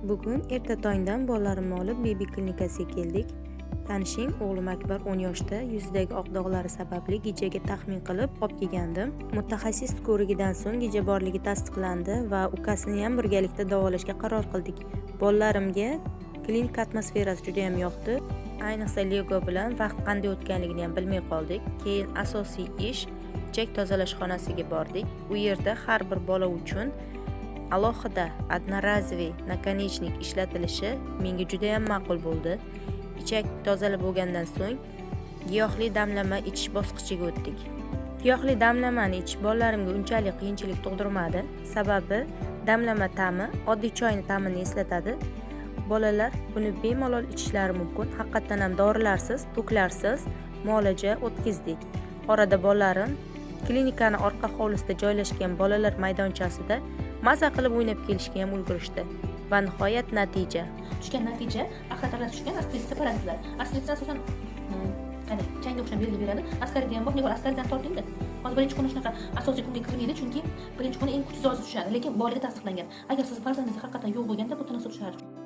Bugun erta tongdan bolalarimni olib bebi klinikasiga keldik. Tanishing, o'g'lim Akbar 10 yoshda, yuzidagi oq dog'lari sababli gijaga taxmin qilib olib kelgandim. Mutaxassis ko'rigidan so'ng gija borligi tasdiqlandi va ukasini ham birgalikda davolashga qaror qildik. Bolalarimga klinika atmosferasi juda ham yoqdi. Ayniqsa Lego bilan vaqt qanday o'tganligini ham bilmay qoldik. Keyin asosiy ish ichak tozalash xonasiga bordik. U yerda har bir bola uchun alohida одноразовый nakonechnik ishlatilishi menga juda ham ma'qul bo'ldi. Ichak tozalab bo'lgandan so'ng giyohli damlama ichish bosqichiga o'tdik. Giyohli damlamani ichish bolalarimga unchalik qiyinchilik tug'dirmadi. Sababi damlama ta'mi oddiy choyni ta'mini eslatadi. Bolalar buni bemalol ichishlari mumkin. Haqiqatan ham dorilarsiz, toklarsiz muolaja o'tkazdik. Orada bolalarim klinikani orqa hovlisida joylashgan bolalar maydonchasida maza qilib o'ynab kelishga ham ulgurishdi va nihoyat natija axlatlar tushgan askaritsiya parazitlar. Askaritsiya asosan qani changga o'xshab belgi beradi. Askarida ham bor, nega askaridan tortingda. Hozir birinchi kuni shunaqa asosiy kunga kirmaydi, chunki birinchi kuni eng kuchsiz tushadi, lekin borligi tasdiqlangan. Agar siz farzandingiz haqiqatan yo'q bo'lganda bu tanassut tushadi.